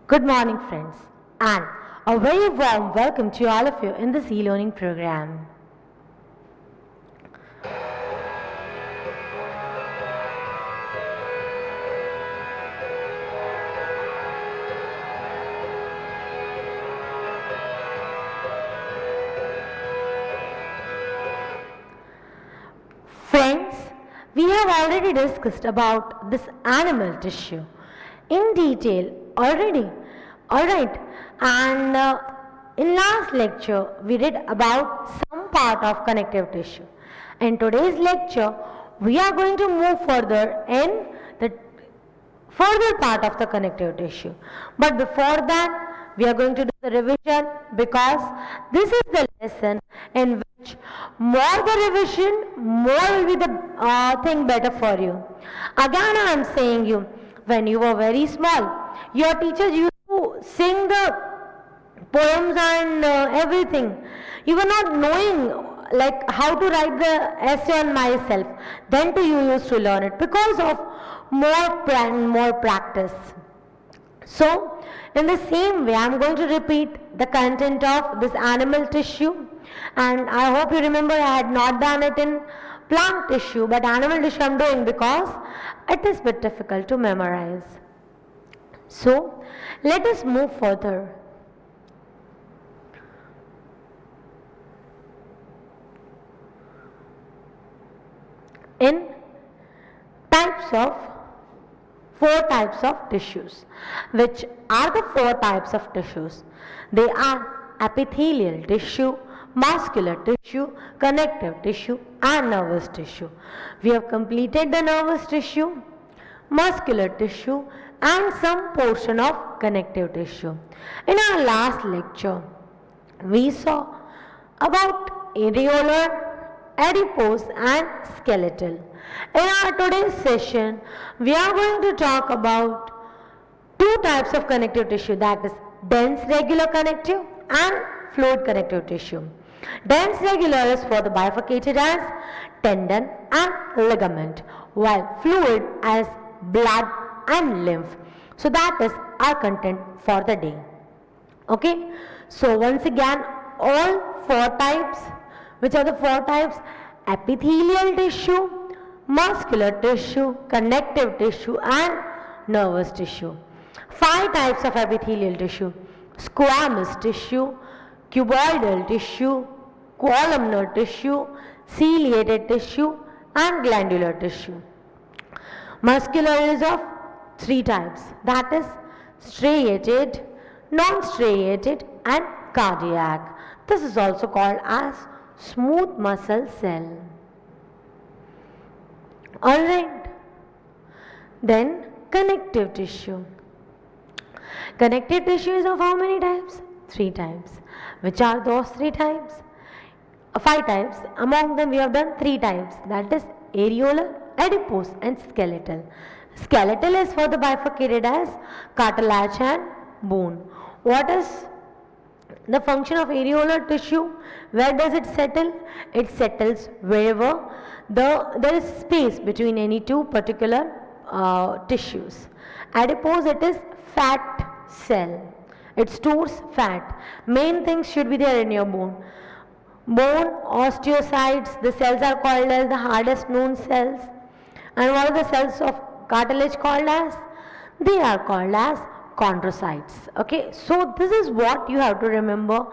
Good morning, friends, and a very warm welcome to all of you in this e-learning program. Friends, we have already discussed about this animal tissue in detail already. Alright, and in last lecture we read about some part of connective tissue. In today's lecture, we are going to move further in the further part of the connective tissue. But before that, we are going to do the revision because this is the lesson in which more the revision, more will be the thing better for you. Again, I am saying you, when you were very small, your teachers used to sing the poems and everything. You were not knowing like how to write the essay on myself. Then too you used to learn it because of more practice. So in the same way, I am going to repeat the content of this animal tissue, and I hope you remember I had not done it in plant tissue, but animal tissue I am doing because it is a bit difficult to memorize. So let us move further. In types of four types of tissues. Which are the four types of tissues? They are epithelial tissue, muscular tissue, connective tissue and nervous tissue. We have completed the nervous tissue, muscular tissue and some portion of connective tissue. In our last lecture, we saw about areolar, adipose and skeletal. In our today's session, we are going to talk about two types of connective tissue, that is dense regular connective and fluid connective tissue. Dense regular is for the bifurcated as tendon and ligament, while fluid as blood and lymph. So that is our content for the day. Okay, so once again, all four types. Which are the four types? Epithelial tissue, muscular tissue, connective tissue and nervous tissue. Five types of epithelial tissue: squamous tissue, cuboidal tissue, columnar tissue, ciliated tissue and glandular tissue. Muscular is of three types, that is striated, non-striated and cardiac. This is also called as smooth muscle cell. Alright. Then connective tissue. Connective tissue is of how many types? Three types. Which are those three types? Five types. Among them we have done three types, that is areolar, adipose and skeletal. Skeletal is for the bifurcated as cartilage and bone. What is the function of areolar tissue? Where does it settle? It settles wherever there is space between any two particular tissues. Adipose, it is fat cell. It stores fat. Main things should be there in your bone. Bone, osteocytes, the cells are called as the hardest known cells. And what are the cells of cartilage called as? They are called as chondrocytes. Okay, so this is what you have to remember.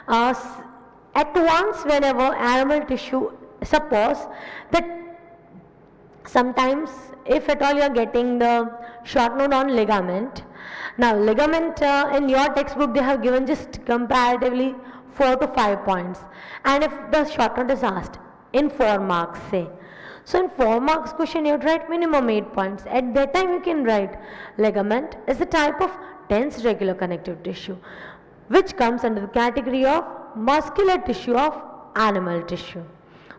At once, whenever animal tissue, suppose that sometimes if at all you are getting the short note on ligament. Now ligament in your textbook they have given just comparatively 4 to 5 points, and if the short note is asked in 4 marks say, so in 4 marks question you have to write minimum 8 points. At that time you can write ligament is a type of dense regular connective tissue which comes under the category of muscular tissue of animal tissue.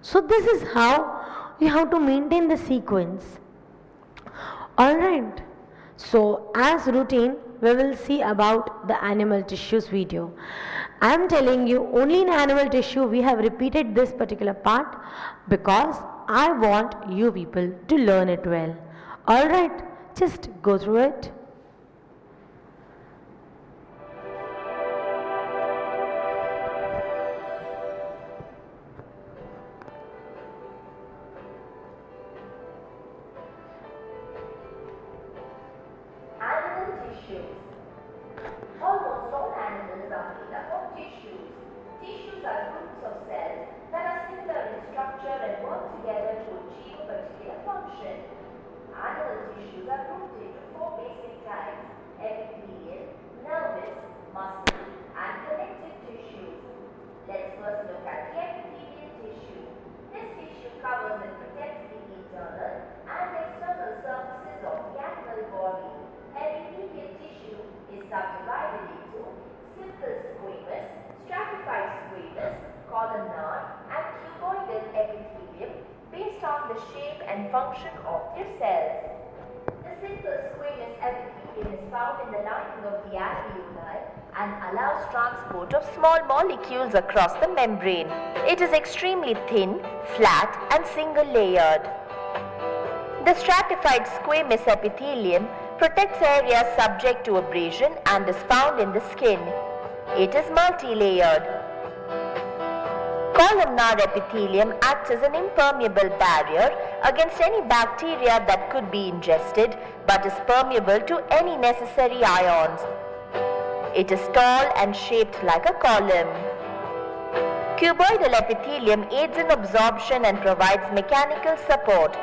So this is how you have to maintain the sequence. Alright. So as routine we will see about the animal tissues video. I am telling you only in animal tissue we have repeated this particular part because I want you people to learn it well. Alright, just go through it. tissues. Almost all animals are made up of tissues. Tissues are groups of cells that are similar in structure and work together to achieve a particular function. Animal tissues are grouped into four basic types: epithelial, nervous, muscle, and connective tissues. Let's first look at the epithelial tissue. This tissue covers and protects the internal and external surfaces of the animal body. Epithelial tissue is subdivided into simple squamous, stratified squamous, columnar, and cuboidal epithelium based on the shape and function of their cells. The simple squamous epithelium is found in the lining of the alveoli and allows transport of small molecules across the membrane. It is extremely thin, flat, and single-layered. The stratified squamous epithelium protects areas subject to abrasion and is found in the skin. It is multi-layered. Columnar epithelium acts as an impermeable barrier against any bacteria that could be ingested but is permeable to any necessary ions. It is tall and shaped like a column. Cuboidal epithelium aids in absorption and provides mechanical support.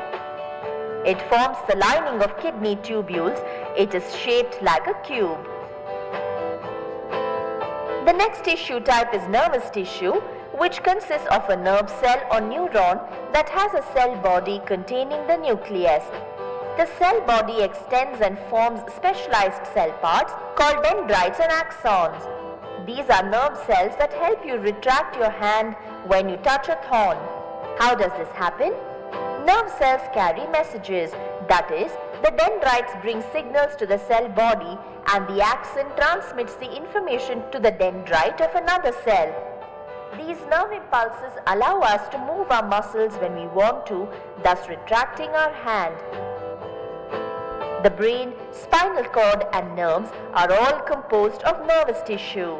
It forms the lining of kidney tubules. It is shaped like a cube. The next tissue type is nervous tissue, which consists of a nerve cell or neuron that has a cell body containing the nucleus. The cell body extends and forms specialized cell parts called dendrites and axons. These are nerve cells that help you retract your hand when you touch a thorn. How does this happen? Nerve cells carry messages. That is, the dendrites bring signals to the cell body and the axon transmits the information to the dendrite of another cell. These nerve impulses allow us to move our muscles when we want to, thus retracting our hand. The brain, spinal cord, and nerves are all composed of nervous tissue.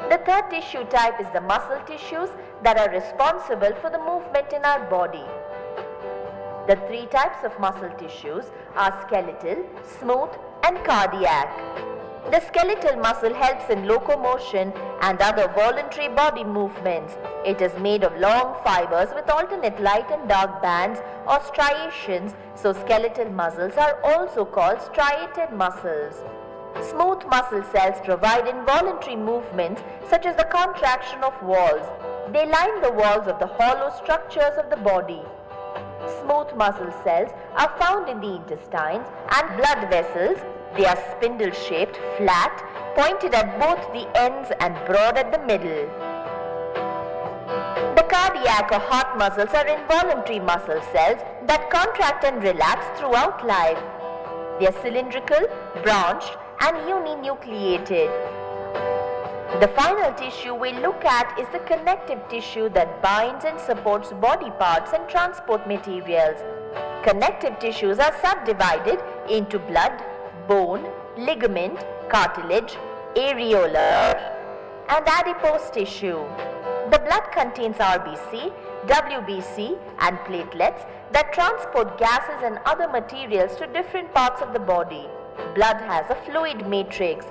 The third tissue type is the muscle tissues that are responsible for the movement in our body. The three types of muscle tissues are skeletal, smooth, and cardiac. The skeletal muscle helps in locomotion and other voluntary body movements. It is made of long fibers with alternate light and dark bands or striations, so skeletal muscles are also called striated muscles. Smooth muscle cells provide involuntary movements such as the contraction of walls. They line the walls of the hollow structures of the body. Smooth muscle cells are found in the intestines and blood vessels. They are spindle-shaped, flat, pointed at both the ends and broad at the middle. The cardiac or heart muscles are involuntary muscle cells that contract and relax throughout life. They are cylindrical, branched, and uninucleated. The final tissue we look at is the connective tissue that binds and supports body parts and transport materials. Connective tissues are subdivided into blood, bone, ligament, cartilage, areolar, and adipose tissue. The blood contains RBC, WBC, and platelets that transport gases and other materials to different parts of the body. Blood has a fluid matrix.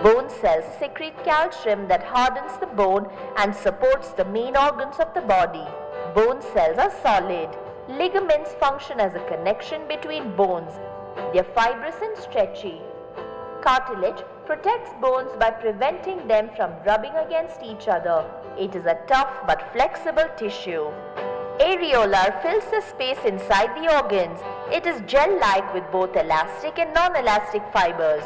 Bone cells secrete calcium that hardens the bone and supports the main organs of the body. Bone cells are solid. Ligaments function as a connection between bones. They are fibrous and stretchy. Cartilage protects bones by preventing them from rubbing against each other. It is a tough but flexible tissue. Areolar fills the space inside the organs. It is gel-like with both elastic and non-elastic fibers.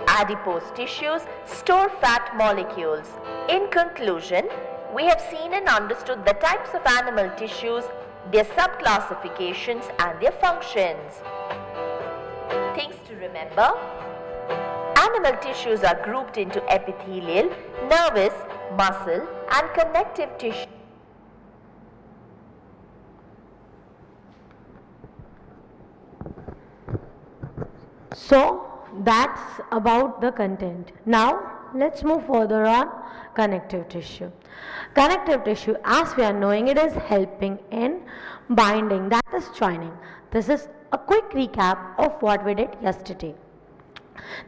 Adipose tissues store fat molecules. In conclusion, we have seen and understood the types of animal tissues, their subclassifications, and their functions. Things to remember: animal tissues are grouped into epithelial, nervous, muscle, and connective tissue. So that's about the content. Now let's move further on connective tissue. Connective tissue, as we are knowing, it is helping in binding, that is joining. This is a quick recap of what we did yesterday.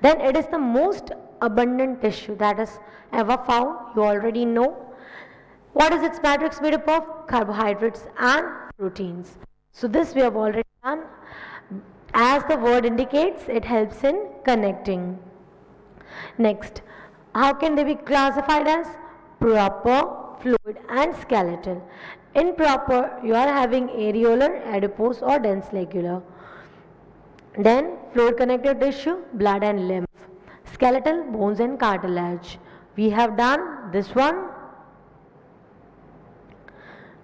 Then it is the most abundant tissue that is ever found. You already know. What is its matrix made up of? Carbohydrates and proteins. So this we have already done. As the word indicates, it helps in connecting. Next, how can they be classified as? Proper, fluid and skeletal. In proper, you are having areolar, adipose or dense legular. Then fluid connective tissue, blood and lymph. Skeletal, bones and cartilage. We have done this one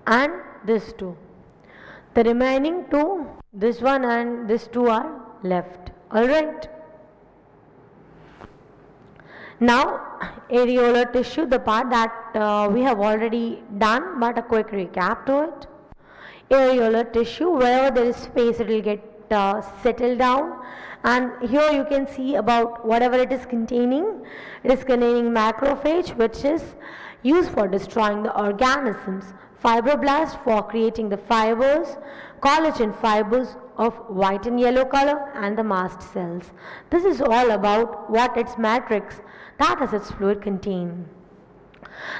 and this two. The remaining two, this one and this two are left. Alright. Now areolar tissue, the part that we have already done, but a quick recap to it. Areolar tissue, wherever there is space it will get settled down, and here you can see about whatever it is containing. It is containing macrophage, which is used for destroying the organisms, fibroblast for creating the fibers, collagen fibers of white and yellow color, and the mast cells. This is all about what its matrix, that is its fluid, contain.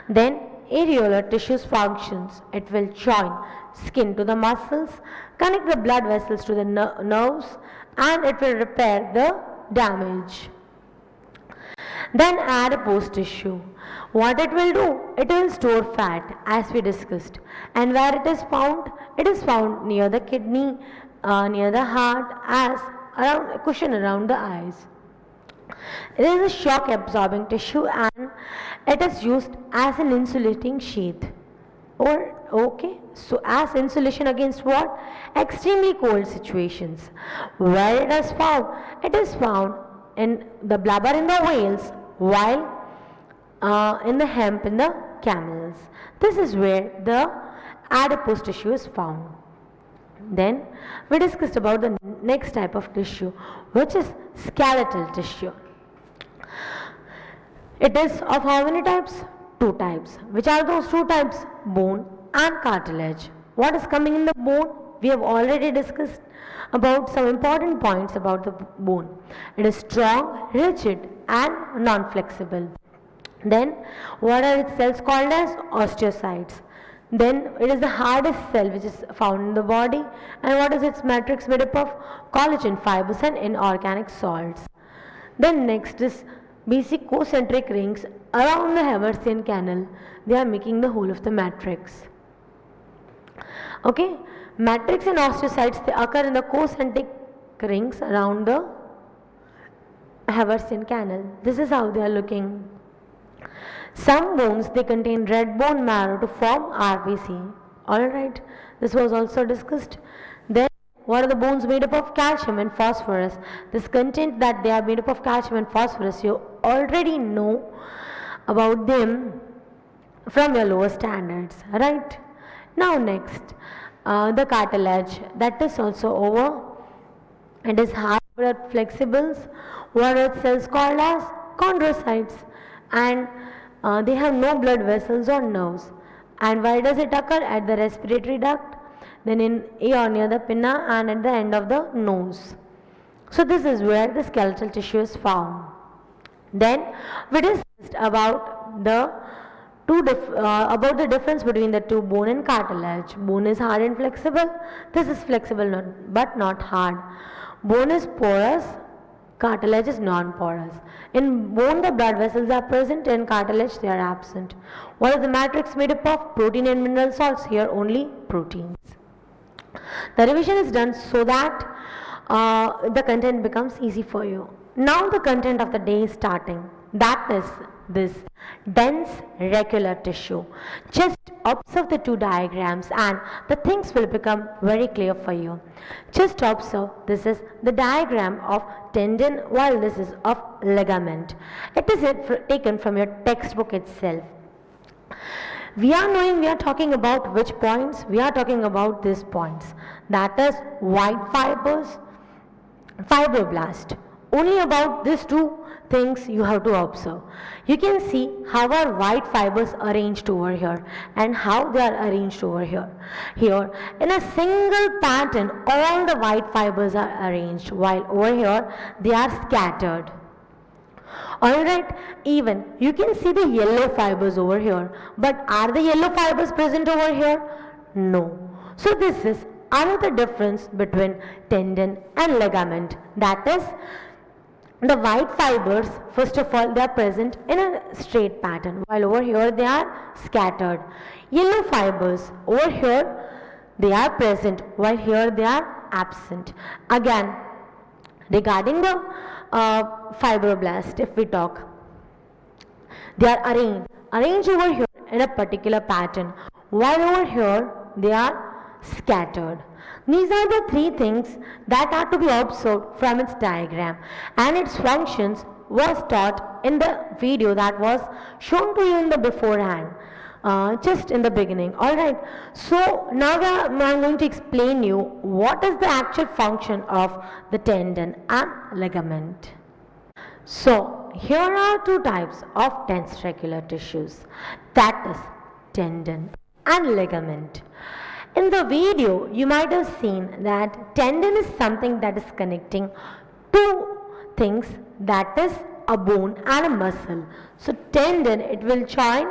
Then areolar tissue's functions. It will join skin to the muscles, connect the blood vessels to the nerves, and it will repair the damage. Then adipose tissue. What it will do? It will store fat, as we discussed. And where it is found? It is found near the kidney, near the heart, as around a cushion around the eyes. It is a shock absorbing tissue and it is used as an insulating sheath. So as insulation against what? Extremely cold situations. Where it is found? It is found in the blubber in the whales, while in the hemp in the camels. This is where the adipose tissue is found. Then we discussed about the next type of tissue, which is skeletal tissue. It is of how many types? Two types. Which are those two types? Bone and cartilage. What is coming in the bone? We have already discussed about some important points about the bone. It is strong, rigid and non-flexible. Then what are its cells called as? Osteocytes. Then it is the hardest cell which is found in the body. And what is its matrix made up of? Collagen fibers and inorganic salts. Then next is basic concentric rings around the Haversian canal. They are making the whole of the matrix. Okay, matrix and osteocytes, they occur in the concentric rings around the Haversian canal. This is how they are looking. Some bones, they contain red bone marrow to form RBC. Alright, this was also discussed. Then what are the bones made up of? Calcium and phosphorus. This content that they are made up of calcium and phosphorus, you already know about them from your lower standards. Right? Now next, the cartilage, that is also over. It is hard but flexibles. What are cells called as? Chondrocytes. And they have no blood vessels or nerves. And why does it occur? At the respiratory duct, then in or near the pinna, and at the end of the nose. So this is where the skeletal tissue is found. Then we discussed about the difference between the two, bone and cartilage. Bone is hard and flexible. This is flexible but not hard. Bone is porous. Cartilage is non-porous. In bone the blood vessels are present, in cartilage they are absent. What is the matrix made up of? Protein and mineral salts. Here only proteins. The revision is done so that the content becomes easy for you. Now the content of the day is starting. That is this dense regular tissue. Just observe the two diagrams and the things will become very clear for you. Just observe, this is the diagram of tendon while this is of ligament. It is taken from your textbook itself. We are talking about which points? We are talking about these points. That is white fibers, fibroblast. Only about these two things you have to observe. You can see how our white fibers arranged over here and how they are arranged over here. Here, in a single pattern, all the white fibers are arranged, while over here they are scattered. Alright, even you can see the yellow fibers over here, but are the yellow fibers present over here? No. So this is another difference between tendon and ligament. That is, the white fibers, first of all, they are present in a straight pattern, while over here they are scattered. Yellow fibers, over here they are present, while here they are absent. Again, regarding the fibroblast, if we talk, they are arranged over here in a particular pattern, while over here they are scattered. These are the three things that are to be observed from its diagram, and its functions was taught in the video that was shown to you in the beforehand, just in the beginning. Alright, so now I'm going to explain you what is the actual function of the tendon and ligament. So here are two types of tensoricular tissues, that is tendon and ligament. In the video, you might have seen that tendon is something that is connecting two things, that is a bone and a muscle. So tendon, it will join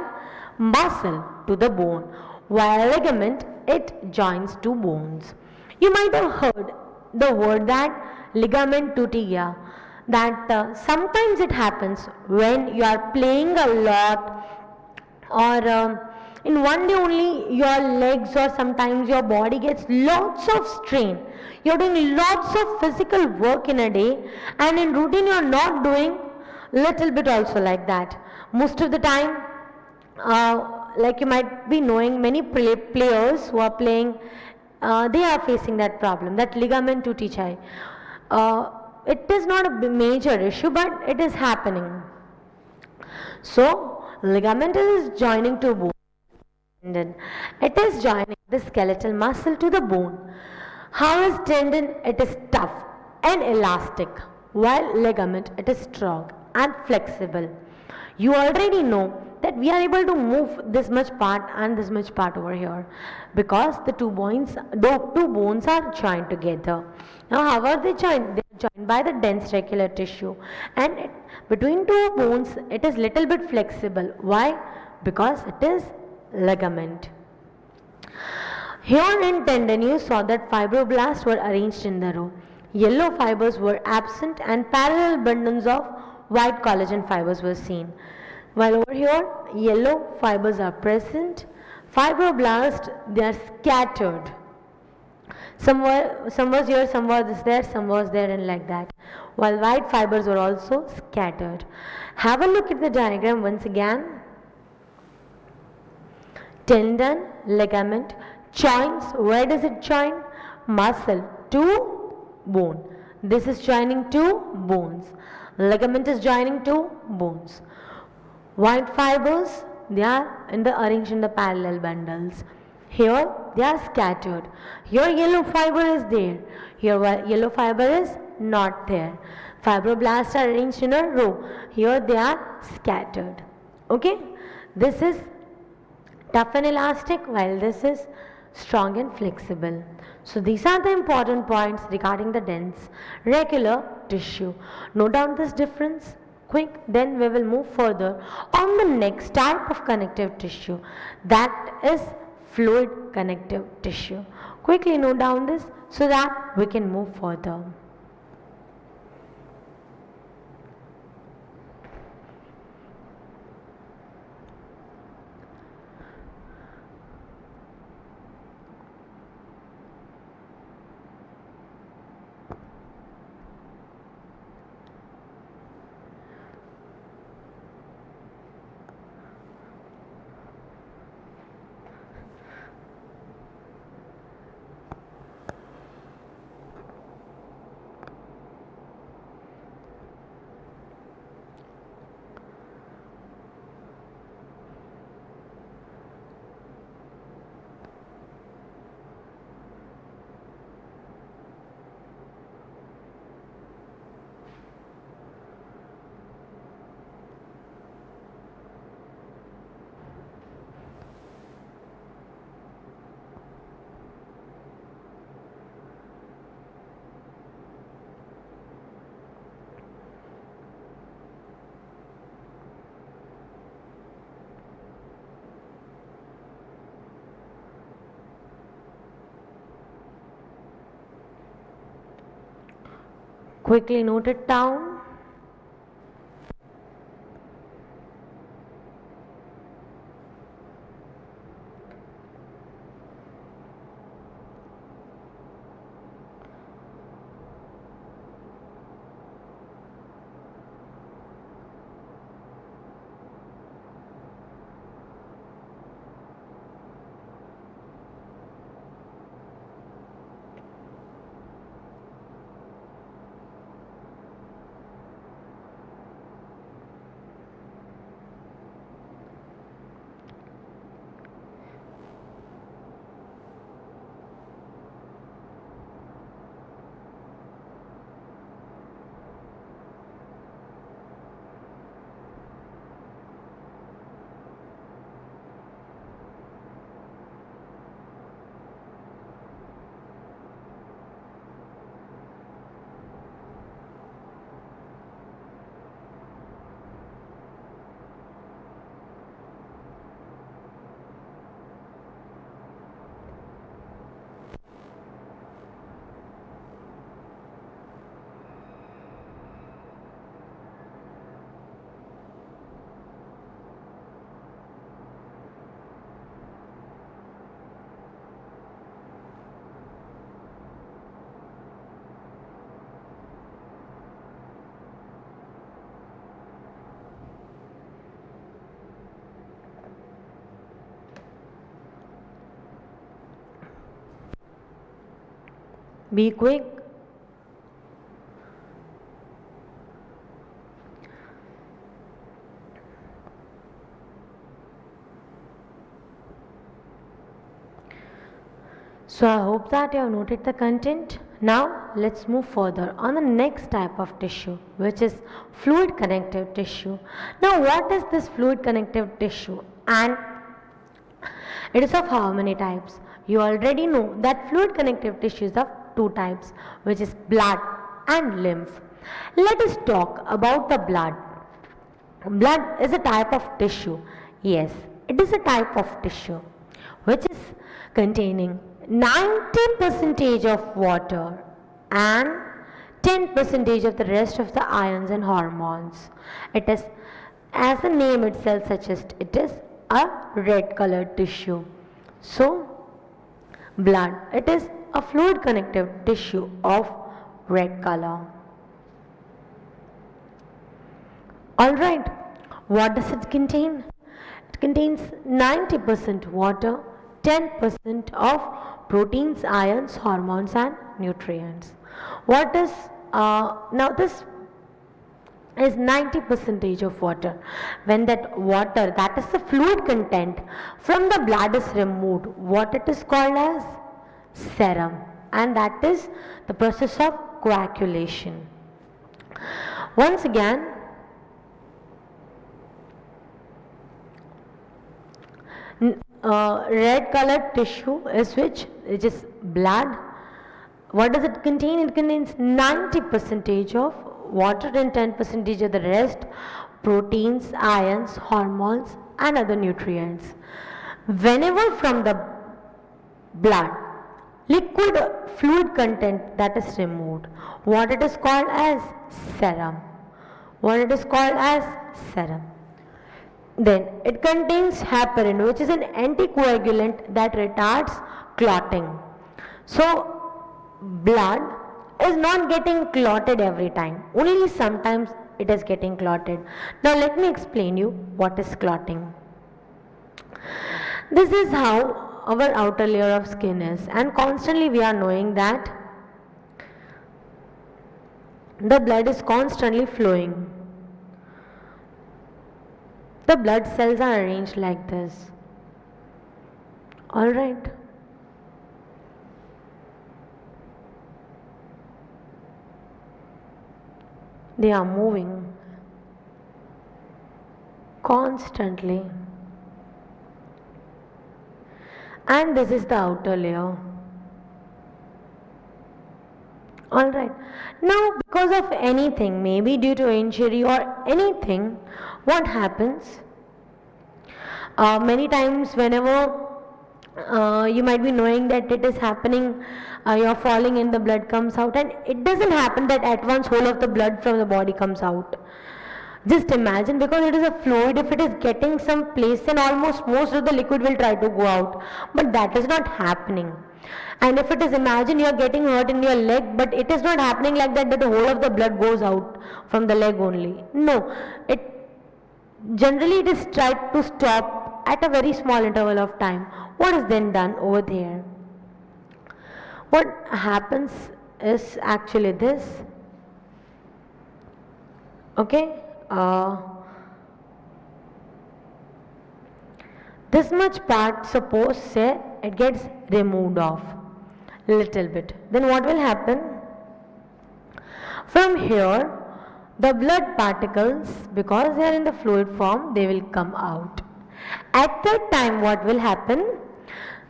muscle to the bone, while ligament, it joins two bones. You might have heard the word that ligament tutia, that sometimes it happens when you are playing a lot, or in one day only your legs or sometimes your body gets lots of strain. You're doing lots of physical work in a day, and in routine you're not doing little bit also like that. Most of the time, like you might be knowing, many players who are playing, they are facing that problem, that ligament tuti. It is not a major issue, but it is happening. So ligament is joining to bone. Tendon, it is joining the skeletal muscle to the bone. How is tendon? It is tough and elastic, while ligament, it is strong and flexible. You already know that we are able to move this much part and this much part over here because the two bones are joined together. Now how are they joined? They are joined by the dense reticular tissue, and between two bones it is little bit flexible. Why? Because it is ligament. Here in tendon you saw that fibroblasts were arranged in the row. Yellow fibers were absent and parallel bundles of white collagen fibers were seen. While over here yellow fibers are present, fibroblasts, they are scattered. Some was here, some was there, some was there, and like that. While white fibers were also scattered. Have a look at the diagram once again. Tendon, ligament, joins. Where does it join? Muscle to bone. This is joining two bones. Ligament is joining two bones. White fibers, they are arranged in the parallel bundles. Here they are scattered. Here yellow fiber is there. Here yellow fiber is not there. Fibroblasts are arranged in a row. Here they are scattered. Okay? This is tough and elastic, while this is strong and flexible. So these are the important points regarding the dense reticular tissue. Note down this difference quick, then we will move further on the next type of connective tissue, that is fluid connective tissue. Quickly note down this so that we can move further. Quickly note it down. Be quick. So I hope that you have noted the content. Now let's move further on the next type of tissue, which is fluid connective tissue. Now what is this fluid connective tissue, and it is of how many types? You already know that fluid connective tissue is of two types, which is blood and lymph. Let us talk about the blood. Blood is a type of tissue. Yes, it is a type of tissue which is containing 90% of water and 10% of the rest of the ions and hormones. It is, as the name itself suggests, it is a red colored tissue. So, blood, it is a fluid connective tissue of red color. Alright, what does it contain? It contains 90% water, 10% of proteins, ions, hormones and nutrients. What is, now this is 90% of water. When that water, that is the fluid content from the blood is removed, what it is called as serum, and that is the process of coagulation. Once again, red colored tissue is which is blood. What does it contain? It contains 90% of water and 10% of the rest, proteins, ions, hormones and other nutrients. Whenever from the blood liquid fluid content that is removed, what it is called as serum. What it is called as serum. Then it contains heparin, which is an anticoagulant that retards clotting. So blood is not getting clotted every time, only sometimes it is getting clotted. Now let me explain you what is clotting. This is how our outer layer of skin is, and constantly we are knowing that the blood is constantly flowing. The blood cells are arranged like this. Alright. They are moving constantly. And this is the outer layer. Alright. Now because of anything, maybe due to injury or anything, what happens? Many times whenever you might be knowing that it is happening, you're falling and the blood comes out, and it doesn't happen that at once whole of the blood from the body comes out. Just imagine, because it is a fluid, if it is getting some place, then almost most of the liquid will try to go out, but that is not happening. And if it is, imagine you are getting hurt in your leg, but it is not happening like that, that the whole of the blood goes out from the leg only. No, it generally it is tried to stop at a very small interval of time. What is then done over there? What happens is actually this. Okay, this much part, suppose say it gets removed off little bit, then what will happen? From here the blood particles, because they are in the fluid form, they will come out. At that time what will happen?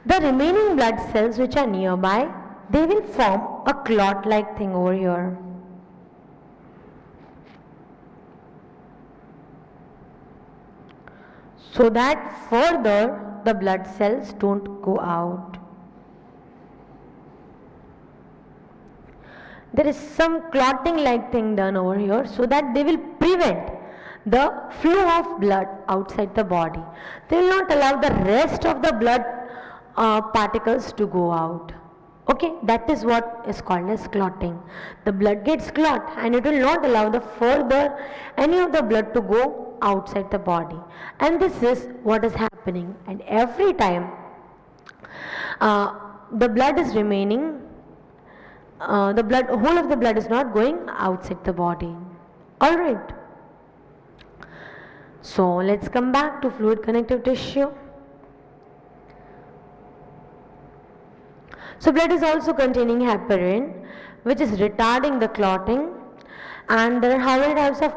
The remaining blood cells which are nearby, they will form a clot like thing over here. So that further the blood cells don't go out. There is some clotting like thing done over here, so that they will prevent the flow of blood outside the body. They will not allow the rest of the blood particles to go out. Okay, that is what is called as clotting. The blood gets clot and it will not allow the further any of the blood to go outside the body, and this is what is happening. And every time the blood is remaining, whole of the blood is not going outside the body. All right, so let's come back to fluid connective tissue. So blood is also containing heparin, which is retarding the clotting. And there are how many types of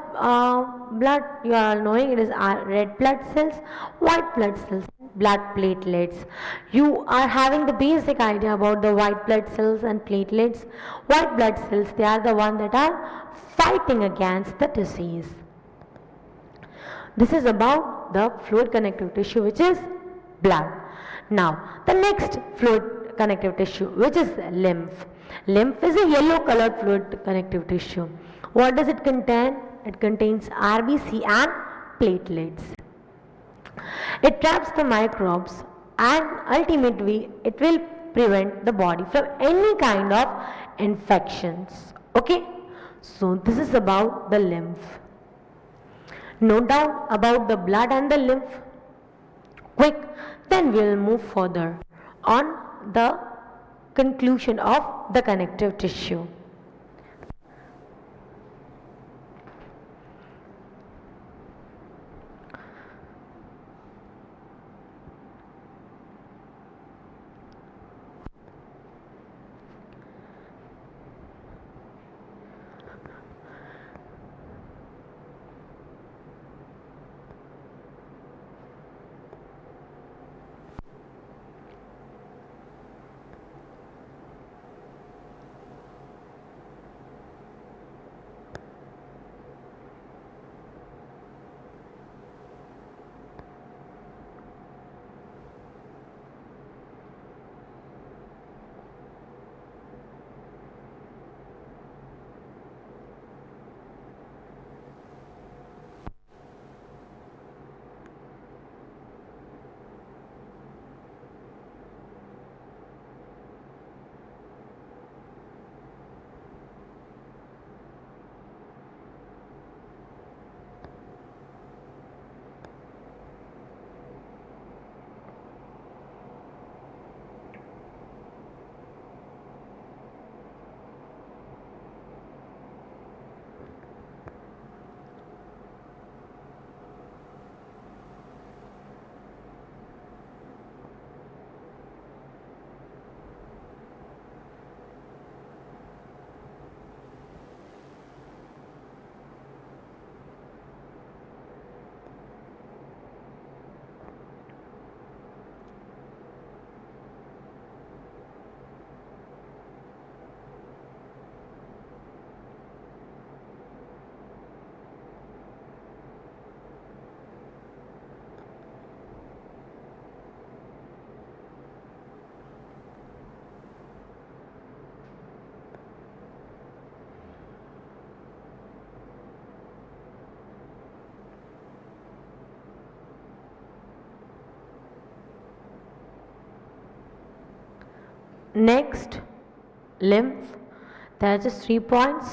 blood? You are all knowing it is red blood cells, white blood cells, blood platelets. You are having the basic idea about the white blood cells and platelets. White blood cells, they are the ones that are fighting against the disease. This is about the fluid connective tissue, which is blood. Now the next fluid connective tissue, which is lymph. Lymph is a yellow colored fluid connective tissue. What does it contain? It contains RBC and platelets. It traps the microbes and ultimately it will prevent the body from any kind of infections. Okay, so this is about the lymph. No doubt about the blood and the lymph. Quick, then we will move further on the conclusion of the connective tissue. Next, lymph. There are just 3 points.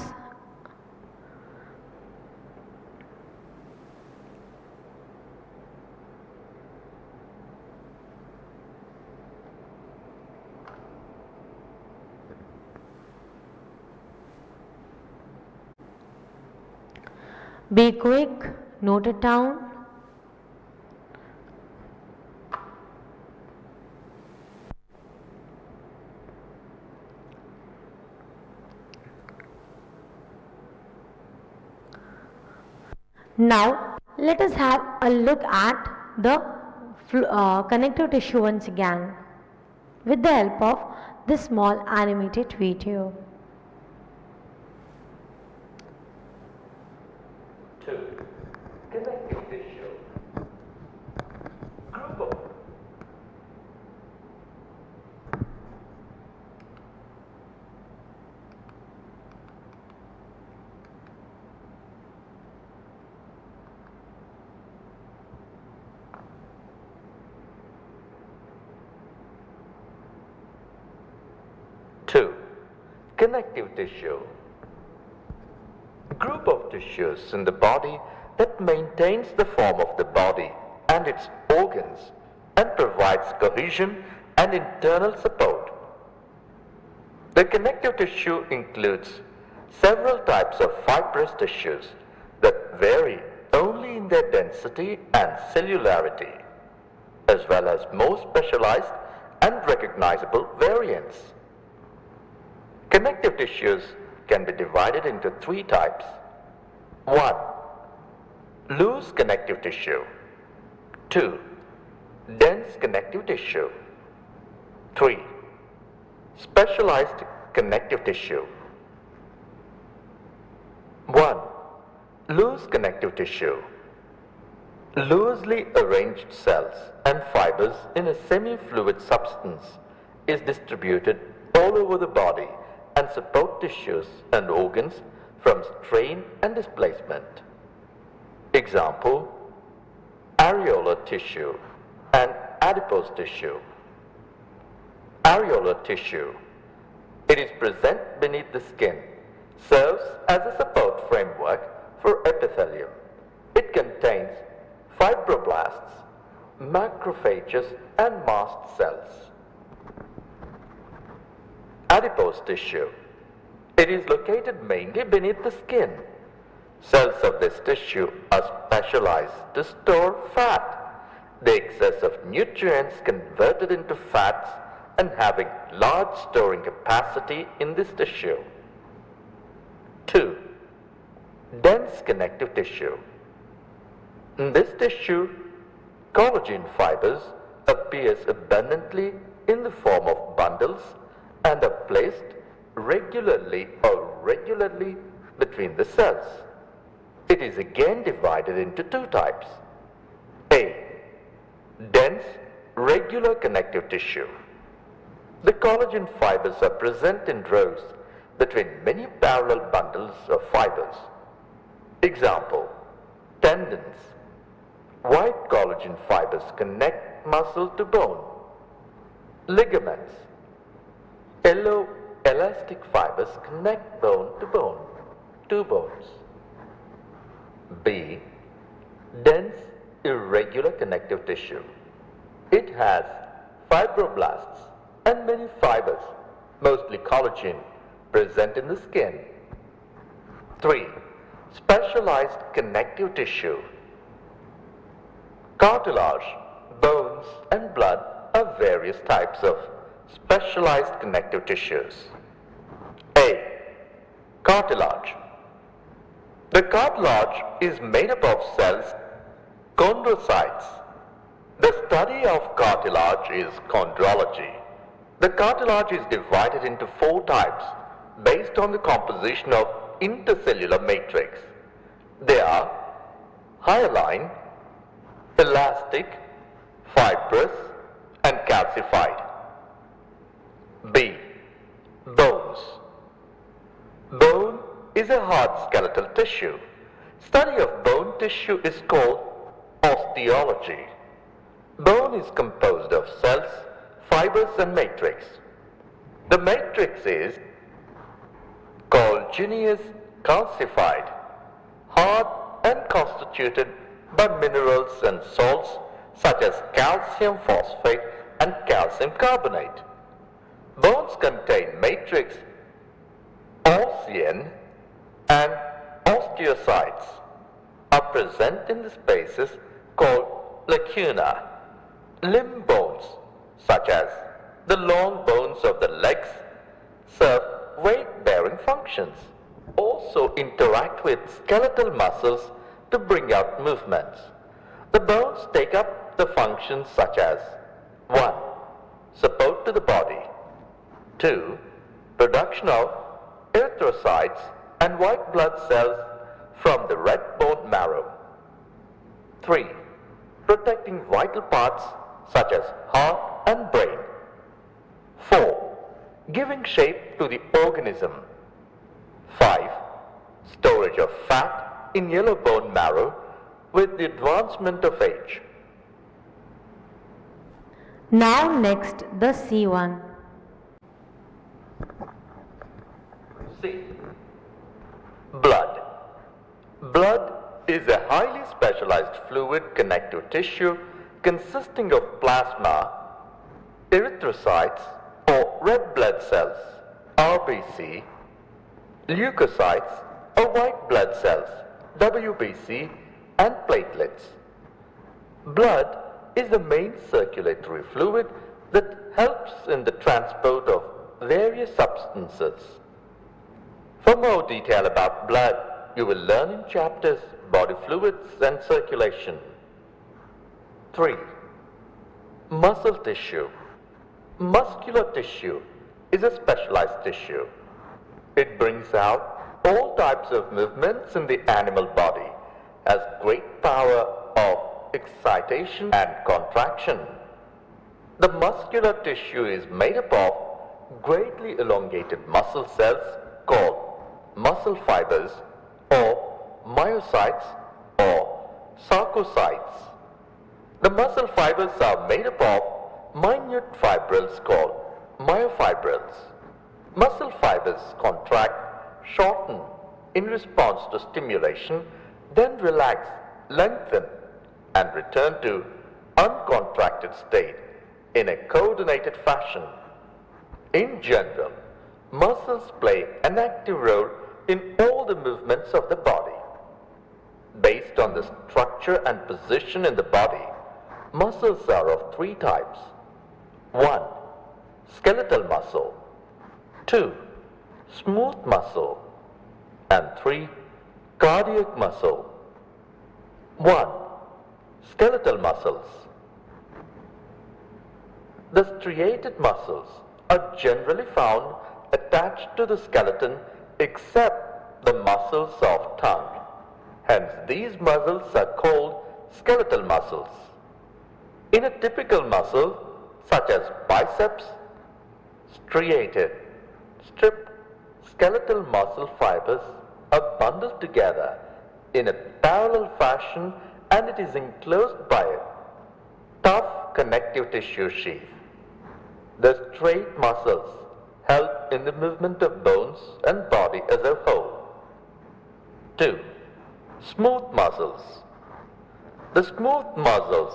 Be quick, note it down. Now, let us have a look at the connective tissue once again with the help of this small animated video. 2. Connective tissue. Group of Two, connective tissue. Group of tissues in the body that maintains the form of the body and its organs and provides cohesion and internal support. The connective tissue includes several types of fibrous tissues that vary only in their density and cellularity, as well as more specialized and recognizable variants. Connective tissues can be divided into 3 types. 1. Loose connective tissue. 2. Dense connective tissue. 3. Specialized connective tissue. 1. Loose connective tissue. Loosely arranged cells and fibers in a semi-fluid substance is distributed all over the body and support tissues and organs from strain and displacement. Example, areolar tissue and adipose tissue. Areolar tissue. It is present beneath the skin, serves as a support framework for epithelium. It contains fibroblasts, macrophages and mast cells. Adipose tissue. It is located mainly beneath the skin. Cells of this tissue are specialized to store fat. The excess of nutrients converted into fats and having large storing capacity in this tissue. 2. Dense connective tissue. In this tissue, collagen fibers appears abundantly in the form of bundles and are placed regularly between the cells. It is again divided into 2 types. A. Dense, regular connective tissue. The collagen fibers are present in rows between many parallel bundles of fibers. Example, tendons. White collagen fibers connect muscle to bone. Ligaments. Yellow elastic fibers connect bone to bone, 2 bones. B. Dense, irregular connective tissue. It has fibroblasts and many fibers, mostly collagen, present in the skin. 3. Specialized connective tissue. Cartilage, bones, and blood are various types of specialized connective tissues. A. Cartilage. The cartilage is made up of cells, chondrocytes. The study of cartilage is chondrology. The cartilage is divided into 4 types based on the composition of intercellular matrix. They are hyaline, elastic, fibrous, and calcified. B. Bones. Bone is a hard skeletal tissue. Study of bone tissue is called osteology. Bone is composed of cells, fibers, and matrix. The matrix is collineous calcified, hard and constituted by minerals and salts such as calcium phosphate and calcium carbonate. Bones contain matrix, ossein and osteocytes are present in the spaces called lacuna. Limb bones, such as the long bones of the legs, serve weight-bearing functions. Also interact with skeletal muscles to bring out movements. The bones take up the functions such as 1. Support to the body. 2. Production of erythrocytes and white blood cells from the red bone marrow. 3. Protecting vital parts such as heart and brain. 4. Giving shape to the organism. 5. Storage of fat in yellow bone marrow with the advancement of age. Now next the C1. C. Blood. Blood is a highly specialized fluid connective tissue consisting of plasma, erythrocytes or red blood cells, RBC, leukocytes or white blood cells, WBC, and platelets. Blood is the main circulatory fluid that helps in the transport of various substances. For more detail about blood, you will learn in chapters Body Fluids and Circulation. 3. Muscle tissue. Muscular tissue is a specialized tissue. It brings out all types of movements in the animal body, has great power of excitation and contraction. The muscular tissue is made up of greatly elongated muscle cells called muscle fibers or myocytes or sarcocytes. The muscle fibers are made up of minute fibrils called myofibrils. Muscle fibers contract, shorten in response to stimulation, then relax, lengthen, and return to uncontracted state in a coordinated fashion. In general, muscles play an active role in all the movements of the body. Based on the structure and position in the body, muscles are of 3 types. 1. Skeletal muscle. 2. Smooth muscle. And 3. Cardiac muscle. 1. Skeletal muscles. The striated muscles are generally found attached to the skeleton except the muscles of tongue. Hence, these muscles are called skeletal muscles. In a typical muscle, such as biceps, striated, stripped skeletal muscle fibers are bundled together in a parallel fashion, and it is enclosed by a tough connective tissue sheath. The straight muscles help in the movement of bones and body as a whole. 2. Smooth muscles. The smooth muscles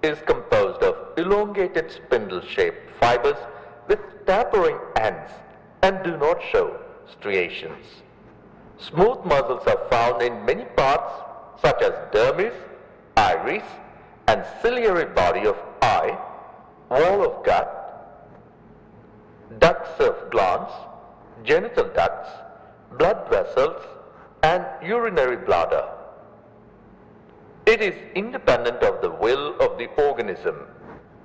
is composed of elongated spindle-shaped fibers with tapering ends and do not show striations. Smooth muscles are found in many parts such as dermis, iris, and ciliary body of eye, wall of gut, ducts of glans, genital ducts, blood vessels, and urinary bladder. It is independent of the will of the organism.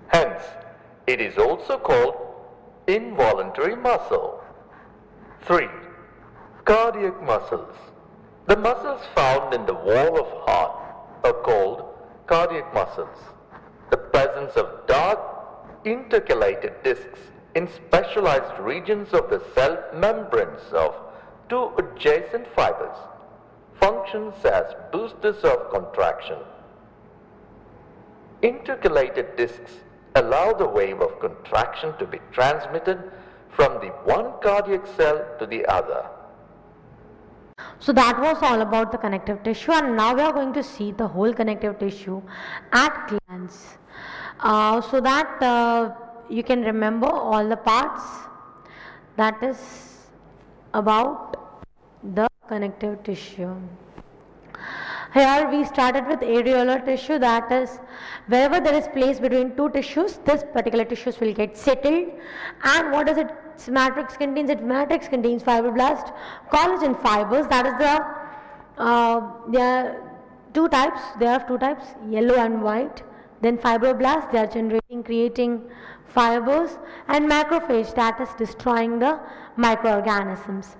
Hence, it is also called involuntary muscle. 3. Cardiac muscles. The muscles found in the wall of heart are called cardiac muscles. The presence of dark intercalated discs in specialized regions of the cell membranes of 2 adjacent fibers functions as boosters of contraction. Intercalated discs allow the wave of contraction to be transmitted from the one cardiac cell to the other. So that was all about the connective tissue, and now we are going to see the whole connective tissue at glance, so that you can remember all the parts. That is about the connective tissue. Here we started with areolar tissue, that is wherever there is place between two tissues, this particular tissues will get settled. And what does its matrix contains? Its matrix contains fibroblast, collagen fibers, that is there are two types, yellow and white. Then fibroblasts, they are generating, creating fibers, and macrophage, that is destroying the microorganisms.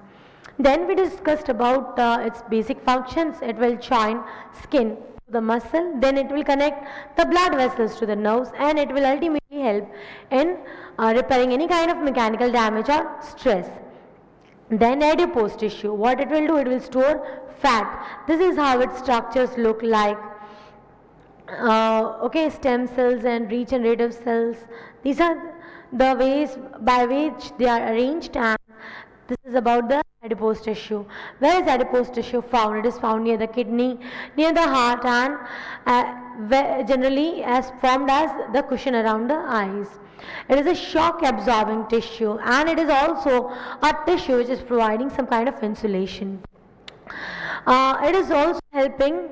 Then we discussed about its basic functions. It will join skin to the muscle, then it will connect the blood vessels to the nerves, and it will ultimately help in repairing any kind of mechanical damage or stress. Then adipose tissue, what it will do, it will store fat. This is how its structures look like. Stem cells and regenerative cells, these are the ways by which they are arranged, and this is about the adipose tissue. Where is adipose tissue found? It is found near the kidney, near the heart, and generally as formed as the cushion around the eyes. It is a shock absorbing tissue, and it is also a tissue which is providing some kind of insulation. It is also helping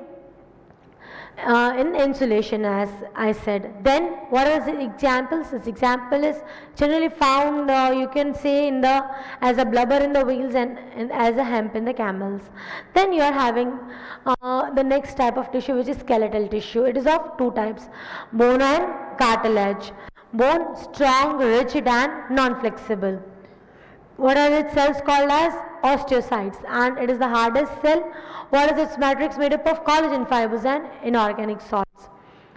in insulation, as I said. Then what are the examples? This example is generally found, you can say, in the as a blubber in the wheels, and as a hemp in the camels. Then you are having the next type of tissue, which is skeletal tissue. It is of two types, bone and cartilage. Bone, strong, rigid, and non-flexible. What are its cells called as? Osteocytes, and it is the hardest cell. What is its matrix? Made up of collagen fibers and inorganic salts.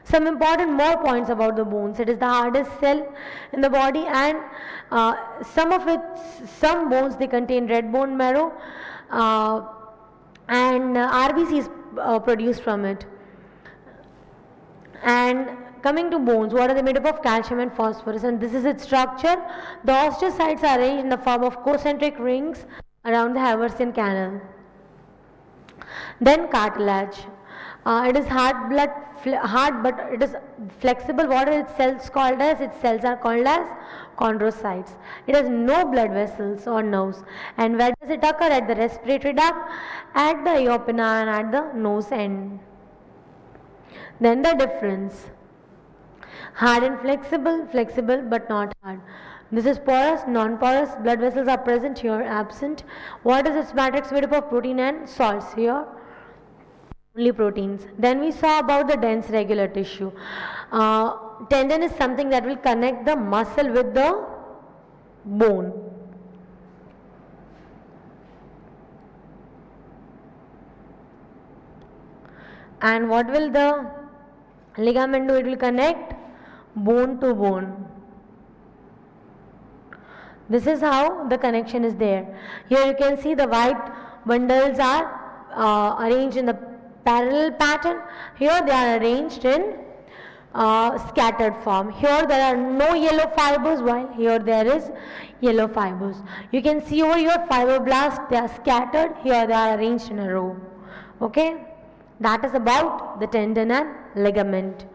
Some important more points about the bones. It is the hardest cell in the body, and some bones, they contain red bone marrow, and RBC is produced from it. And coming to bones, what are they made up of? Calcium and phosphorus, and this is its structure. The osteocytes are arranged in the form of concentric rings around the Haversian canal. Then cartilage. It is hard, but it is flexible. What are its cells called as? Its cells are called as chondrocytes. It has no blood vessels or nerves. And where does it occur? At the respiratory duct, at the eopina, and at the nose end. Then the difference. Hard and flexible, flexible but not hard. This is porous, non-porous, blood vessels are present, here absent. What is its matrix? Made up of protein and salts, here only proteins. Then we saw about the dense regular tissue. Tendon is something that will connect the muscle with the bone. And what will the ligament do? It will connect bone to bone. This is how the connection is there. Here you can see the white bundles are arranged in the parallel pattern. Here they are arranged in scattered form. Here there are no yellow fibers, while here there is yellow fibers. You can see over here fibroblasts, they are scattered. Here they are arranged in a row. Okay, that is about the tendon and ligament.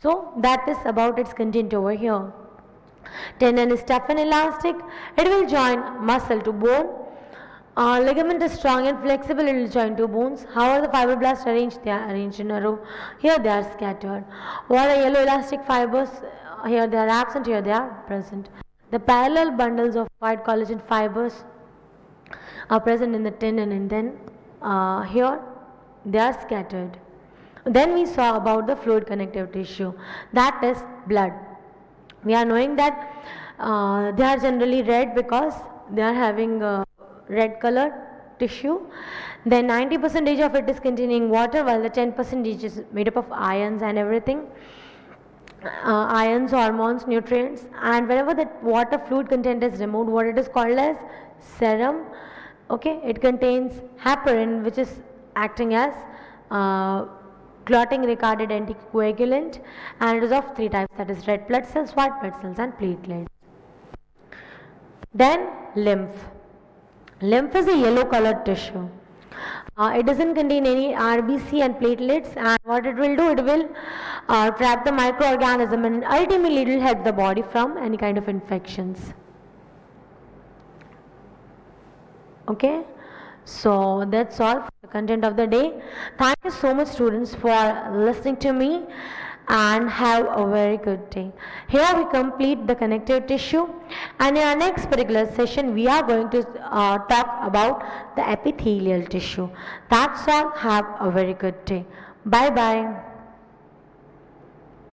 So that is about its content over here. Tendon is tough and elastic. It will join muscle to bone. Ligament is strong and flexible. It will join two bones. How are the fibroblasts arranged? They are arranged in a row. Here they are scattered. What are yellow elastic fibers? Here they are absent. Here they are present. The parallel bundles of white collagen fibers are present in the tendon, and then here they are scattered. Then we saw about the fluid connective tissue, that is blood. We are knowing that they are generally red because they are having red colored tissue. Then 90% of it is containing water, while the 10% is made up of ions and everything. Ions, hormones, nutrients, and whenever the water fluid content is removed, what it is called as serum. Okay, it contains heparin, which is acting as clotting retarded anticoagulant, and it is of three types, that is red blood cells, white blood cells, and platelets. Then lymph. Lymph is a yellow colored tissue. It doesn't contain any RBC and platelets, and what it will do, it will trap the microorganism, and ultimately it will help the body from any kind of infections. Okay, so that's all for the content of the day. Thank you so much, students, for listening to me, and have a very good day. Here we complete the connective tissue, and in our next particular session we are going to talk about the epithelial tissue. That's all. Have a very good day. Bye bye.